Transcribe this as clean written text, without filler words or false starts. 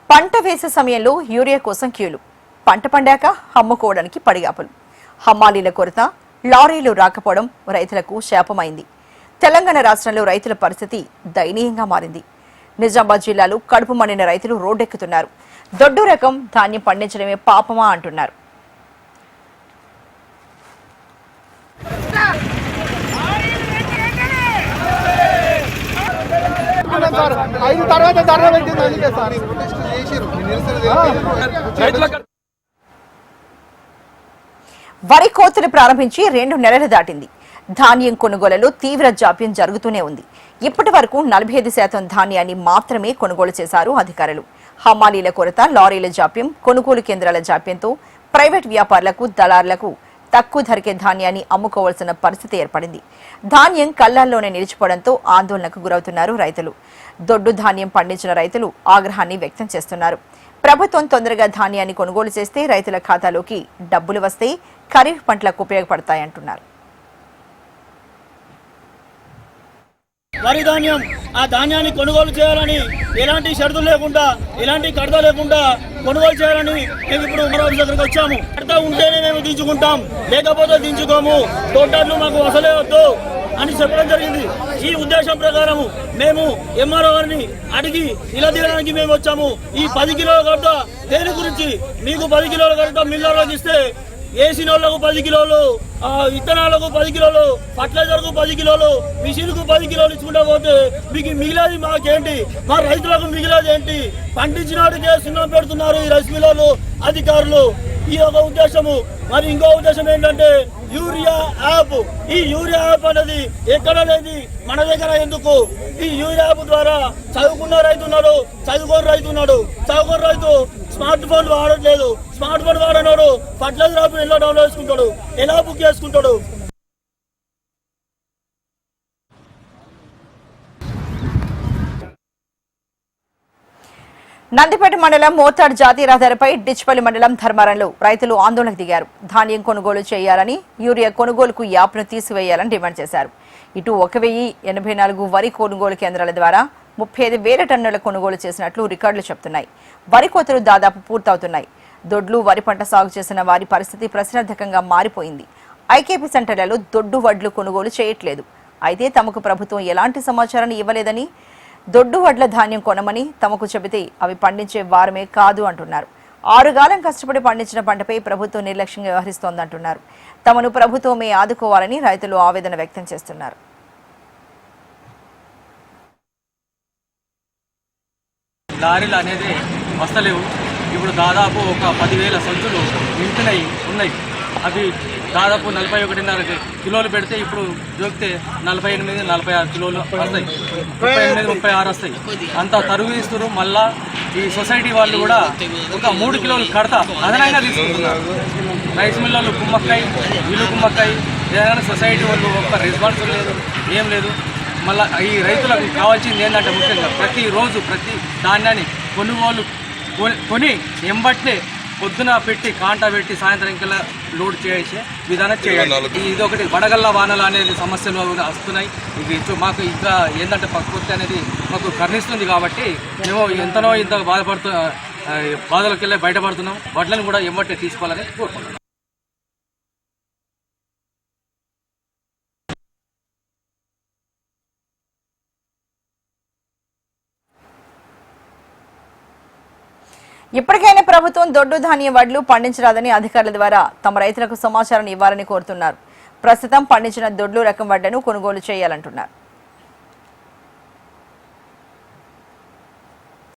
పంట వేసే సమయంలో యూరియా కోసం క్యూలు, పంట పండాక అమ్ముకోవడానికి పడిగాపులు, హమ్మాలీల కొరత, లారీలు రాకపోవడం రైతులకు శాపమైంది. తెలంగాణ రాష్ట్రంలో రైతుల పరిస్థితి దయనీయంగా మారింది. నిజామాబాద్ జిల్లాలో కడుపు మండిన రైతులు రోడ్డెక్కుతున్నారు. దొడ్డు రకం ధాన్యం పండించడమే పాపమా అంటున్నారు. వరి కోతలు ప్రారంభించి 2 నెలలు దాటింది. ధాన్యం కొనుగోలులో తీవ్ర జాప్యం జరుగుతూనే ఉంది. ఇప్పటి వరకు 45% ధాన్యాన్ని మాత్రమే కొనుగోలు చేశారు అధికారులు. హమ్మాలీల కొరత, లారీల జాప్యం, కొనుగోలు కేంద్రాల జాప్యంతో ప్రైవేట్ వ్యాపారులకు, దళారులకు తక్కువ ధరకే ధాన్యాన్ని అమ్ముకోవాల్సిన పరిస్థితి ఏర్పడింది. ధాన్యం కళ్లాల్లోనే నిలిచిపోవడంతో ఆందోళనకు గురవుతున్నారు రైతులు. దొడ్డు ధాన్యం పండించిన రైతులు ఆగ్రహాన్ని వ్యక్తం చేస్తున్నారు. ప్రభుత్వం తొందరగా ధాన్యాన్ని కొనుగోలు చేస్తే రైతుల ఖాతాలోకి డబ్బులు వస్తే ఖరీఫ్ పంటలకు ఉపయోగపడతాయంటున్నారు. వరి ధాన్యం ఆ ధాన్యాన్ని కొనుగోలు చేయాలని ఎలాంటి షరతులు లేకుండా, ఎలాంటి కడత లేకుండా కొనుగోలు చేయాలని మేము ఇప్పుడు ఉమ్మరాజు దగ్గరకు వచ్చాము. కడత ఉంటేనే మేము దించుకుంటాం, లేకపోతే దించుకోము, తోటలు మాకు అసలే వద్దు అని చెప్పడం జరిగింది. ఈ ఉద్దేశం ప్రకారం మేము ఎంఆర్ఓ గారిని అడిగి ఇలా తీయడానికి మేము వచ్చాము. ఈ 10 కిలోల కడత దేని గురించి? మీకు 10 కిలోల కడత మిల్లర్లకు ఇస్తే ఏసీనోళ్లకు 10 కిలోలు, విత్తనాలకు 10 కిలోలు, ఫర్టిలైజర్కు 10 కిలోలు, మిషన్కు 10 కిలోలు ఇచ్చుకుంటా పోతే మీకు మిగిలేది మాకేంటి? మా రైతులకు మిగిలేది ఏంటి? పండించినాడికే సున్నం పెడుతున్నారు ఈ రైస్ మిల్లర్లు అధికారులు. ఈ ఒక ఉద్దేశము. మరి ఇంకో ఉద్దేశం ఏంటంటే యూరియా యాప్. ఈ యూరియా యాప్ అనేది ఎక్కడ లేదు, మన దగ్గర ఎందుకు? ఈ యూరియా యాప్ ద్వారా చదువుకున్న రైతు ఉన్నాడు, చదువుకోని రైతు ఉన్నాడు. చదువుకోని రైతు స్మార్ట్ ఫోన్ వాడట్లేదు, స్మార్ట్ ఫోన్ వాడనాడు ఫర్టిలైజర్ యాప్ ఎలా డౌన్లోడ్ చేసుకుంటాడు, ఎలా బుక్ చేసుకుంటాడు? నందిపేట మండలం మోతాడ్ జాతీయ రహదారిపై డిచ్పల్లి మండలం ధర్మారంలో రైతులు ఆందోళనకు దిగారు. ధాన్యం కొనుగోలు చేయాలని, యూరియా కొనుగోలుకు యాప్ను తీసివేయాలని డిమాండ్ చేశారు. ఇటు 1084 వరి కొనుగోలు కేంద్రాల ద్వారా 35,000 టన్నుల కొనుగోలు చేసినట్లు రికార్డులు చెబుతున్నాయి. వరి కోతలు దాదాపు పూర్తవుతున్నాయి. దొడ్లు, వరి పంట సాగు చేసిన వారి పరిస్థితి ప్రశ్నార్థకంగా మారిపోయింది. ఐకేపీ సెంటర్లలో దొడ్డు వడ్లు కొనుగోలు చేయట్లేదు. అయితే తమకు ప్రభుత్వం ఎలాంటి సమాచారాన్ని ఇవ్వలేదని, దొడ్డు వడ్ల ధాన్యం కొనమని తమకు చెబితే అవి పండించే వారమే కాదు అంటున్నారు. 6 కాలం కష్టపడి పండించిన పంటపై ప్రభుత్వం నిర్లక్ష్యంగా వ్యవహరిస్తోందంటున్నారు. తమను ప్రభుత్వమే ఆదుకోవాలని రైతులు ఆవేదన వ్యక్తం చేస్తున్నారు. లారీలు అనేది వస్తలేవు. ఇప్పుడు దాదాపు ఒక 10,000 సంచులు ఉన్నాయి. అవి దాదాపు 41.5 కిలోలు పెడితే ఇప్పుడు జోకితే 48, 46 కిలోలు వస్తాయి. 38, 36 వస్తాయి. అంతా తరుగు ఇస్తారు. మళ్ళా ఈ సొసైటీ వాళ్ళు కూడా ఒక 3 కిలోలు కడతా అదనంగా తీసుకుంటున్నారు. రైస్ మిల్లర్లు కుమ్మక్కాయి, వీళ్ళు కుమ్మక్కాయి, ఏదైనా సొసైటీ వాళ్ళు ఒక రెస్పాన్స్ లేదు, ఏం లేదు. మళ్ళీ ఈ రైతులకు కావాల్సింది ఏంటంటే ముఖ్యంగా ప్రతిరోజు ప్రతి ధాన్యాన్ని కొనుగోలు కొని ఎంబట్టే పొద్దున పెట్టి కాంటా పెట్టి సాయంత్రం కల్లా లోడ్ చేసే విధానం చేయాలి. ఇదొకటి వడగళ్ళ వానలు అనేది సమస్యలు వస్తున్నాయి. ఇది మాకు ఇంకా ఏంటంటే ప్రకృతి అనేది మాకు కర్ణిస్తుంది కాబట్టి మేము ఎంతనో ఇంత బాధలకు వెళ్ళి బయటపడుతున్నాం. వడ్లను కూడా ఎంబట్టే తీసుకోవాలని కోరుకుంటున్నాం. ఇప్పటికైనా ప్రభుత్వం దొడ్డు ధాన్యం వడ్లు పండించరాదని అధికారుల ద్వారా తమ రైతులకు సమాచారం ఇవ్వాలని కోరుతున్నారు. ప్రస్తుతం పండించిన దొడ్లు రకం వడ్లను కొనుగోలు చేయాలంటున్నారు.